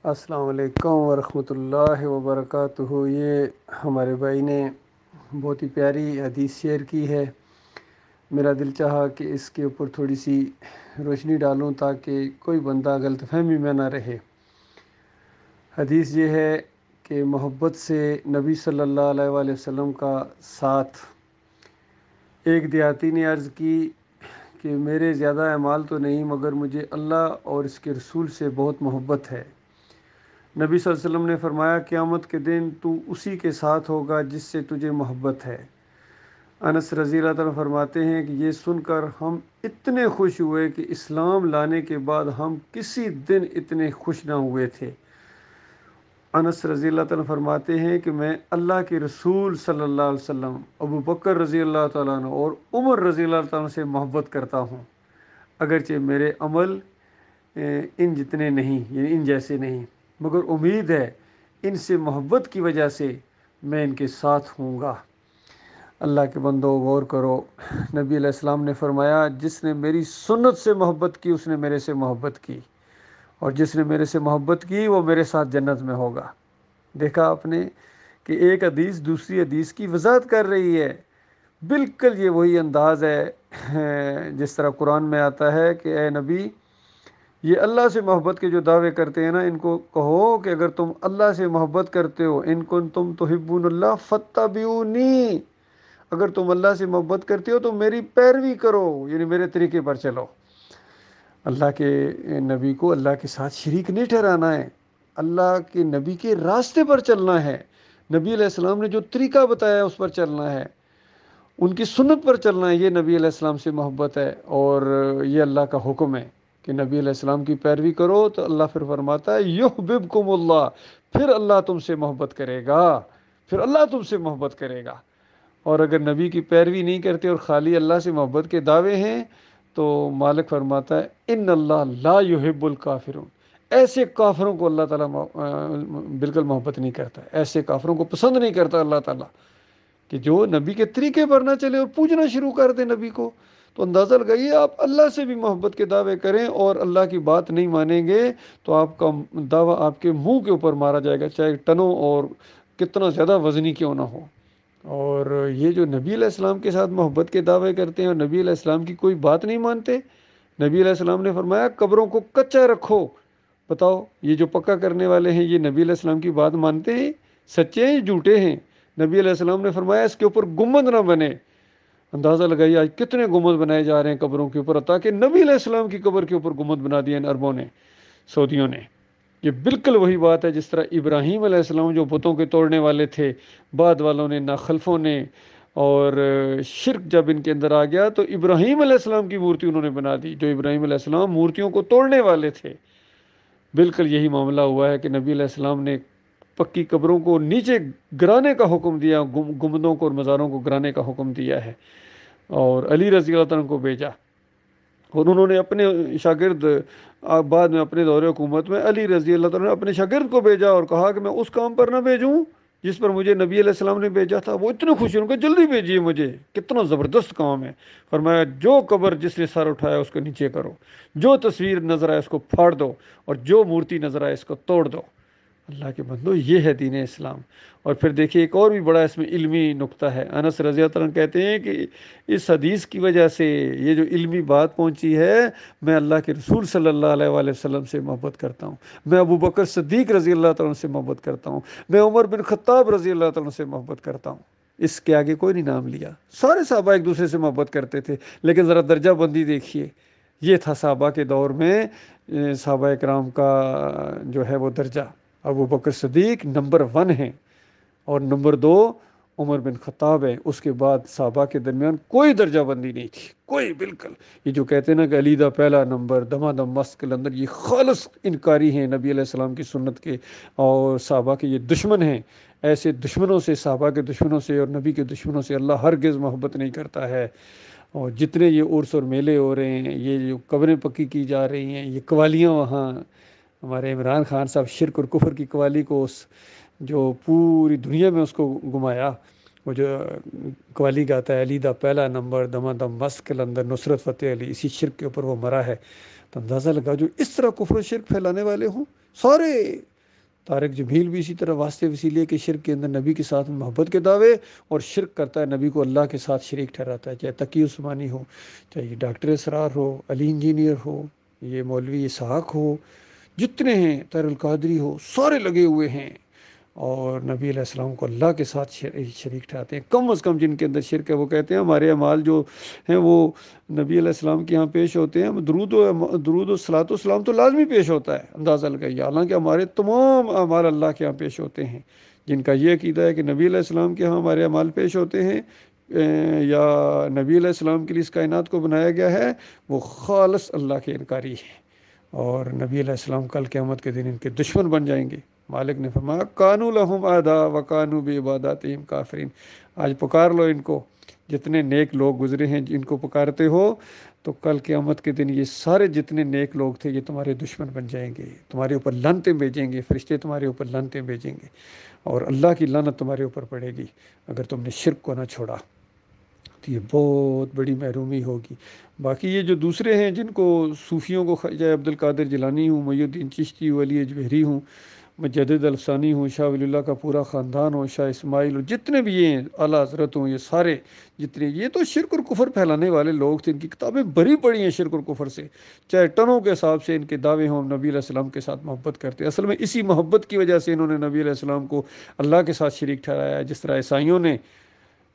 السلام علیکم ورحمۃ اللہ وبرکاتہ۔ یہ ہمارے بھائی نے بہت ہی پیاری حدیث شیئر کی ہے۔ میرا دل چاہا کہ اس کے اوپر تھوڑی سی روشنی ڈالوں تاکہ کوئی بندہ غلط فہمی میں نہ رہے۔ حدیث یہ ہے کہ محبت سے نبی صلی اللہ علیہ وآلہ وسلم کا ساتھ۔ ایک دیہاتی نے عرض کی کہ میرے زیادہ اعمال تو نہیں مگر مجھے اللہ اور اس کے رسول سے بہت محبت ہے۔ نبی صلی اللہ علیہ وسلم نے فرمایا قیامت کے دن تو اسی کے ساتھ ہوگا جس سے تجھے محبت ہے۔ انس رضی اللہ تعالیٰ فرماتے ہیں کہ یہ سن کر ہم اتنے خوش ہوئے کہ اسلام لانے کے بعد ہم کسی دن اتنے خوش نہ ہوئے تھے۔ انس رضی اللہ تعالیٰ فرماتے ہیں کہ میں اللہ کے رسول صلی اللہ علیہ وسلم، ابو بکر رضی اللہ تعالیٰ عنہ اور عمر رضی اللہ تعالیٰ عنہ سے محبت کرتا ہوں، اگرچہ میرے عمل ان جتنے نہیں، یعنی ان جیسے نہیں، مگر امید ہے ان سے محبت کی وجہ سے میں ان کے ساتھ ہوں گا۔ اللہ کے بندو غور کرو، نبی علیہ السلام نے فرمایا جس نے میری سنت سے محبت کی اس نے میرے سے محبت کی، اور جس نے میرے سے محبت کی وہ میرے ساتھ جنت میں ہوگا۔ دیکھا آپ نے کہ ایک حدیث دوسری حدیث کی وضاحت کر رہی ہے۔ بالکل یہ وہی انداز ہے جس طرح قرآن میں آتا ہے کہ اے نبی، یہ اللہ سے محبت کے جو دعوے کرتے ہیں نا، ان کو کہو کہ اگر تم اللہ سے محبت کرتے ہو، ان کنتم تحبون اللہ فاتبعونی، اگر تم اللہ سے محبت کرتے ہو تو میری پیروی کرو، یعنی میرے طریقے پر چلو۔ اللہ کے نبی کو اللہ کے ساتھ شریک نہیں ٹھہرانا ہے، اللہ کے نبی کے راستے پر چلنا ہے۔ نبی علیہ السلام نے جو طریقہ بتایا اس پر چلنا ہے، ان کی سنت پر چلنا ہے۔ یہ نبی علیہ السلام سے محبت ہے، اور یہ اللہ کا حکم ہے کہ نبی علیہ السلام کی پیروی کرو۔ تو اللہ پھر فرماتا ہے یحببکم اللہ، پھر اللہ تم سے محبت کرے گا، پھر اللہ تم سے محبت کرے گا۔ اور اگر نبی کی پیروی نہیں کرتے اور خالی اللہ سے محبت کے دعوے ہیں تو مالک فرماتا ہے ان اللہ لا یحب الکافرون، ایسے کافروں کو اللہ تعالیٰ بالکل محبت نہیں کرتا، ایسے کافروں کو پسند نہیں کرتا اللہ تعالیٰ، کہ جو نبی کے طریقے پر نہ چلے اور پوجنا شروع کر دے نبی کو۔ تو اندازہ لگائیے، آپ اللہ سے بھی محبت کے دعوے کریں اور اللہ کی بات نہیں مانیں گے تو آپ کا دعویٰ آپ کے منہ کے اوپر مارا جائے گا، چاہے ٹنوں اور کتنا زیادہ وزنی کیوں نہ ہو۔ اور یہ جو نبی علیہ السلام کے ساتھ محبت کے دعوے کرتے ہیں اور نبی علیہ السلام کی کوئی بات نہیں مانتے، نبی علیہ السلام نے فرمایا قبروں کو کچا رکھو۔ بتاؤ یہ جو پکا کرنے والے ہیں یہ نبی علیہ السلام کی بات مانتے ہیں؟ سچے ہیں جھوٹے ہیں؟ نبی علیہ السلام نے فرمایا اس کے اوپر گنبد نہ بنے۔ اندازہ لگائیے آج کتنے گنبد بنائے جا رہے ہیں قبروں کے اوپر، تاکہ نبی علیہ السلام کی قبر کے اوپر گنبد بنا دیا ان عربوں نے، سعودیوں نے۔ یہ بالکل وہی بات ہے جس طرح ابراہیم علیہ السلام جو بتوں کے توڑنے والے تھے، بعد والوں نے، ناخلفوں نے، اور شرک جب ان کے اندر آ گیا تو ابراہیم علیہ السلام کی مورتی انہوں نے بنا دی، جو ابراہیم علیہ السلام مورتیوں کو توڑنے والے تھے۔ بالکل یہی معاملہ ہوا ہے کہ نبی علیہ السلام نے پکی قبروں کو نیچے گرانے کا حکم دیا، گنبدوں کو اور مزاروں کو گرانے کا حکم دیا ہے، اور علی رضی اللہ عنہ کو بھیجا، اور انہوں نے اپنے شاگرد بعد میں اپنے دور حکومت میں علی رضی اللہ عنہ نے اپنے شاگرد کو بھیجا اور کہا کہ میں اس کام پر نہ بھیجوں جس پر مجھے نبی علیہ السلام نے بھیجا تھا۔ وہ اتنے خوش ہوئے کہ جلدی بھیجیے مجھے، کتنا زبردست کام ہے۔ فرمایا جو قبر جس نے سر اٹھایا اس کو نیچے کرو، جو تصویر نظر آئے اس کو پھاڑ دو، اور جو مورتی نظر آئے اس کو توڑ دو۔ اللہ کے بندو یہ ہے دین اسلام۔ اور پھر دیکھیے ایک اور بھی بڑا اس میں علمی نقطہ ہے۔ انس رضی اللہ عنہ کہتے ہیں کہ اس حدیث کی وجہ سے یہ جو علمی بات پہنچی ہے، میں اللہ کے رسول صلی اللہ علیہ وآلہ وسلم سے محبت کرتا ہوں، میں ابو بکر صدیق رضی اللہ عنہ سے محبت کرتا ہوں، میں عمر بن خطاب رضی اللہ عنہ سے محبت کرتا ہوں۔ اس کے آگے کوئی نہیں نام لیا۔ سارے صحابہ ایک دوسرے سے محبت کرتے تھے، لیکن ذرا درجہ بندی دیکھیے، یہ تھا صحابہ کے دور میں، صحابہ اکرام کا جو ہے وہ درجہ، ابو بکر صدیق نمبر 1 ہیں، اور نمبر 2 عمر بن خطاب ہے۔ اس کے بعد صحابہ کے درمیان کوئی درجہ بندی نہیں تھی، کوئی۔ بالکل یہ جو کہتے ہیں نا کہ علی دا پہلا نمبر، دما دم مست کے اندر، یہ خالص انکاری ہیں نبی علیہ السلام کی سنت کے، اور صحابہ کے یہ دشمن ہیں۔ ایسے دشمنوں سے، صحابہ کے دشمنوں سے اور نبی کے دشمنوں سے اللہ ہرگز محبت نہیں کرتا ہے۔ اور جتنے یہ عرس اور میلے ہو رہے ہیں، یہ جو قبریں پکی کی جا رہی ہیں، یہ قوالیاں، وہاں ہمارے عمران خان صاحب شرک اور کفر کی قوالی کو جو پوری دنیا میں اس کو گھمایا، وہ جو قوالی گاتا ہے علی دا پہلا نمبر، دما دم مست کے اندر نصرت فتح علی، اسی شرک کے اوپر وہ مرا ہے۔ تو اندازہ لگا جو اس طرح کفر و شرک پھیلانے والے ہوں، سارے طارق جمیل بھی اسی طرح واسطے وسیلے کے شرک کے اندر نبی کے ساتھ محبت کے دعوے اور شرک کرتا ہے، نبی کو اللہ کے ساتھ شریک ٹھہراتا ہے، چاہے تقی عثمانی ہو، چاہے یہ ڈاکٹر اسرار ہو، علی انجینئر ہو، یہ مولوی اسحاق ہو، جتنے ہیں، طاہر القادری ہو، سارے لگے ہوئے ہیں اور نبی علیہ السلام کو اللہ کے ساتھ شریک ٹھہراتے ہیں۔ کم از کم جن کے اندر شرک ہے وہ کہتے ہیں ہمارے اعمال جو ہیں وہ نبی علیہ السلام کے یہاں پیش ہوتے ہیں، درود و صلاۃ و سلام تو لازمی پیش ہوتا ہے، اندازہ لگائیے، حالانکہ ہمارے تمام اعمال اللہ کے یہاں پیش ہوتے ہیں۔ جن کا یہ عقیدہ ہے کہ نبی علیہ السلام کے یہاں ہمارے اعمال پیش ہوتے ہیں یا نبی علیہ السلام کے لیے اس کائنات کو بنایا گیا ہے، وہ خالص اللہ کے انکاری ہے، اور نبی علیہ السلام کل قیامت کے دن ان کے دشمن بن جائیں گے۔ مالک نے فرمایا کانو لہم اعدا وکانو بعباداتہم کافرین۔ آج پکار لو ان کو، جتنے نیک لوگ گزرے ہیں جن کو پکارتے ہو، تو کل قیامت کے دن یہ سارے جتنے نیک لوگ تھے یہ تمہارے دشمن بن جائیں گے، تمہارے اوپر لعنتیں بھیجیں گے، فرشتے تمہارے اوپر لعنتیں بھیجیں گے، اور اللہ کی لعنت تمہارے اوپر پڑے گی اگر تم نے شرک کو نہ چھوڑا، تو یہ بہت بڑی محرومی ہوگی۔ باقی یہ جو دوسرے ہیں جن کو صوفیوں کو، چاہے عبد القادر جیلانی ہوں، محی الدین چشتی ہوں، علی اجوہری ہوں، مجدد الفسانی ہوں، شاہ ولی اللہ کا پورا خاندان ہو، شاہ اسماعیل ہو، جتنے بھی یہ ہیں، اعلیٰ حضرت ہوں، یہ سارے جتنے، یہ تو شرک اور کفر پھیلانے والے لوگ تھے، ان کی کتابیں بھری پڑی ہیں شرک اور کفر سے، چاہے ٹنوں کے حساب سے ان کے دعوے ہوں ہم نبی علیہ السلام کے ساتھ محبت کرتے ہیں۔ اصل میں اسی محبت کی وجہ سے انہوں نے نبی علیہ السلام کو اللہ کے ساتھ شریک ٹھہرایا ہے، جس طرح عیسائیوں نے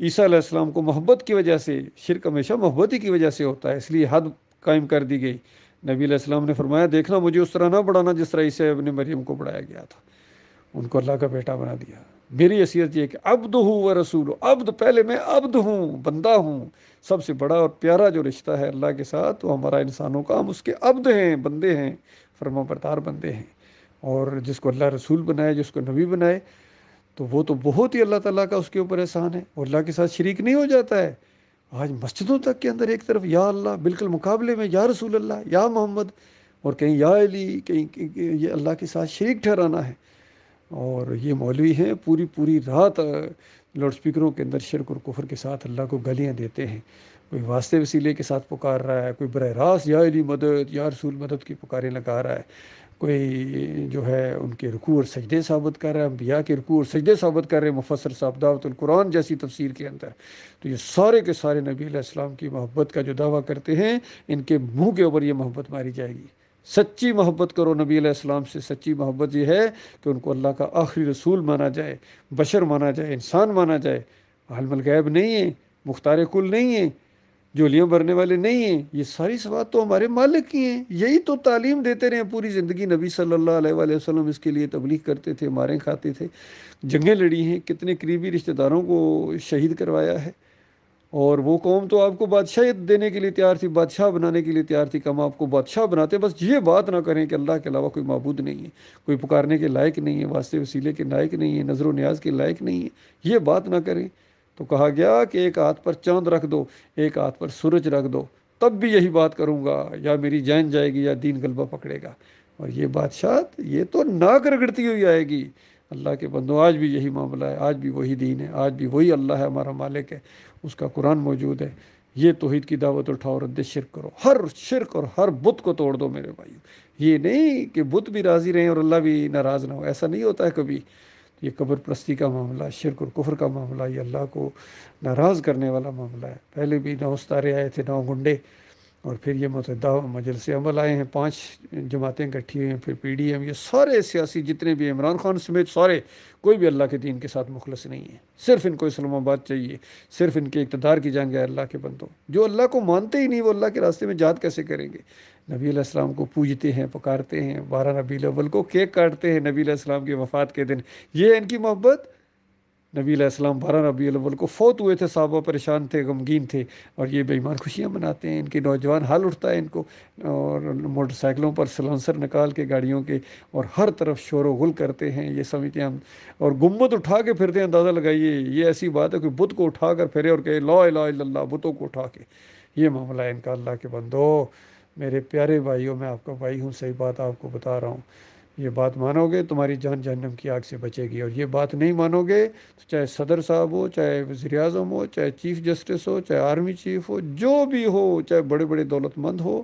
عیسیٰ علیہ السلام کو محبت کی وجہ سے، شرک ہمیشہ محبت ہی کی وجہ سے ہوتا ہے، اس لیے حد قائم کر دی گئی۔ نبی علیہ السلام نے فرمایا دیکھنا مجھے اس طرح نہ بڑھانا جس طرح عیسیٰ ابن مریم کو بڑھایا گیا تھا، ان کو اللہ کا بیٹا بنا دیا۔ میری حیثیت یہ ہے کہ عبد ہوں و رسول، عبد پہلے میں عبد ہوں، بندہ ہوں، سب سے بڑا اور پیارا جو رشتہ ہے اللہ کے ساتھ وہ ہمارا انسانوں کا، ہم اس کے عبد ہیں، بندے ہیں، فرما بردار بندے ہیں، اور جس کو اللہ رسول بنائے، جس کو نبی بنائے، تو وہ تو بہت ہی اللہ تعالیٰ کا اس کے اوپر احسان ہے، اور اللہ کے ساتھ شریک نہیں ہو جاتا ہے۔ آج مسجدوں تک کے اندر ایک طرف یا اللہ، بالکل مقابلے میں یا رسول اللہ، یا محمد، اور کہیں یا علی، کہیں یہ اللہ کے ساتھ شریک ٹھہرانا ہے۔ اور یہ مولوی ہیں پوری پوری رات لاؤڈ سپیکروں کے اندر شرک اور کفر کے ساتھ اللہ کو گالیاں دیتے ہیں، کوئی واسطے وسیلے کے ساتھ پکار رہا ہے، کوئی براہ راست یا علی مدد، یا رسول مدد کی پکاریں لگا رہا ہے، کوئی جو ہے ان کے رکوع اور سجدے ثابت کر رہا ہے، انبیاء کے رکوع اور سجدے ثابت کر رہے ہیں مفسر صاحب دعوت القرآن جیسی تفسیر کے اندر۔ تو یہ سارے کے سارے نبی علیہ السلام کی محبت کا جو دعویٰ کرتے ہیں، ان کے منہ کے اوپر یہ محبت ماری جائے گی۔ سچی محبت کرو نبی علیہ السلام سے، سچی محبت یہ ہے کہ ان کو اللہ کا آخری رسول مانا جائے، بشر مانا جائے، انسان مانا جائے، عالم الغیب نہیں ہے، مختار کل نہیں ہے، جولیاں بھرنے والے نہیں ہیں، یہ ساری صفات تو ہمارے مالک کی ہیں، یہی تو تعلیم دیتے رہے پوری زندگی، نبی صلی اللہ علیہ وآلہ وسلم اس کے لیے تبلیغ کرتے تھے، ماریں کھاتے تھے، جنگیں لڑی ہیں، کتنے قریبی رشتہ داروں کو شہید کروایا ہے، اور وہ قوم تو آپ کو بادشاہیت دینے کے لیے تیار تھی، بادشاہ بنانے کے لیے تیار تھی کہ ہم آپ کو بادشاہ بناتے، بس یہ بات نہ کریں کہ اللہ کے علاوہ کوئی معبود نہیں ہے، کوئی پکارنے کے لائق نہیں ہے، واسطے وسیلے کے لائق نہیں ہے، نظر و نیاز کے لائق نہیں ہے، یہ بات نہ کریں۔ تو کہا گیا کہ ایک ہاتھ پر چاند رکھ دو، ایک ہاتھ پر سورج رکھ دو، تب بھی یہی بات کروں گا، یا میری جان جائے گی یا دین غلبہ پکڑے گا، اور یہ بادشاہت یہ تو ناک رگڑتی ہوئی آئے گی۔ اللہ کے بندوں آج بھی یہی معاملہ ہے، آج بھی وہی دین ہے، آج بھی وہی اللہ ہے ہمارا مالک ہے، اس کا قرآن موجود ہے۔ یہ توحید کی دعوت اٹھاؤ، رد شرک کرو، ہر شرک اور ہر بت کو توڑ دو میرے بھائیو۔ یہ نہیں کہ بت بھی راضی رہیں اور اللہ بھی ناراض نہ ہو، ایسا نہیں ہوتا ہے کبھی۔ یہ قبر پرستی کا معاملہ، شرک اور کفر کا معاملہ، یہ اللہ کو ناراض کرنے والا معاملہ ہے۔ پہلے بھی 9 ستارے آئے تھے، 9 گنڈے، اور پھر یہ متحدہ مجلس عمل آئے ہیں، 5 جماعتیں اکٹھی ہوئی ہیں، پھر پی ڈی ایم، یہ سارے سیاسی جتنے بھی عمران خان سمیت سارے، کوئی بھی اللہ کے دین کے ساتھ مخلص نہیں ہے، صرف ان کو اسلام آباد چاہیے، صرف ان کے اقتدار کی جنگ ہے۔ اللہ کے بندوں جو اللہ کو مانتے ہی نہیں وہ اللہ کے راستے میں جہاد کیسے کریں گے؟ نبی علیہ السلام کو پوجتے ہیں، پکارتے ہیں، 12 ربیع الاول کو کیک کاٹتے ہیں نبی علیہ السلام کی وفات کے دن، یہ ہے ان کی محبت۔ نبی علیہ السلام 12 ربیع الاول کو فوت ہوئے تھے، صحابہ پریشان تھے، غمگین تھے، اور یہ بے ایمان خوشیاں مناتے ہیں، ان کے نوجوان حال اٹھتا ہے ان کو، اور موٹر سائیکلوں پر سلنسر نکال کے گاڑیوں کے، اور ہر طرف شور و غل کرتے ہیں، یہ سمجھتے ہیں ہم، اور گنبد اٹھا کے پھرتے ہیں، اندازہ لگائیے، یہ ایسی بات ہے کہ بت کو اٹھا کر پھرے اور کہے لا الہ الا اللہ، بتوں کو اٹھا کے، یہ معاملہ ہے ان کا۔ اللہ کے بندو میرے پیارے بھائیوں، میں آپ کا بھائی ہوں، صحیح بات آپ کو بتا رہا ہوں، یہ بات مانو گے تمہاری جان جہنم کی آگ سے بچے گی، اور یہ بات نہیں مانو گے تو چاہے صدر صاحب ہو، چاہے وزیر اعظم ہو، چاہے چیف جسٹس ہو، چاہے آرمی چیف ہو، جو بھی ہو، چاہے بڑے بڑے دولت مند ہو،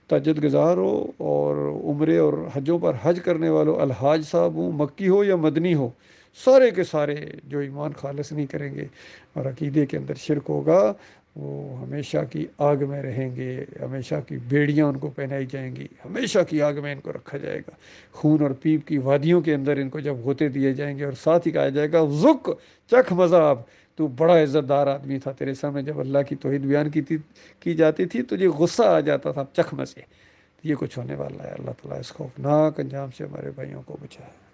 تہجد گزار ہو اور عمرے اور حجوں پر حج کرنے والوں، الحاج صاحب ہوں، مکی ہو یا مدنی ہو، سارے کے سارے جو ایمان خالص نہیں کریں گے اور عقیدے کے اندر شرک ہوگا، وہ ہمیشہ کی آگ میں رہیں گے، ہمیشہ کی بیڑیاں ان کو پہنائی جائیں گی، ہمیشہ کی آگ میں ان کو رکھا جائے گا، خون اور پیپ کی وادیوں کے اندر ان کو جب غوطے دیے جائیں گے، اور ساتھ ہی کہا جائے گا ذق، چکھ مذاق، تو بڑا عزت دار آدمی تھا، تیرے سامنے جب اللہ کی توحید بیان کی جاتی تھی تجھے غصہ آ جاتا تھا چکھ میں سے۔ یہ کچھ ہونے والا ہے۔ اللہ تعالیٰ اس خوفناک انجام سے ہمارے بھائیوں کو بچائے۔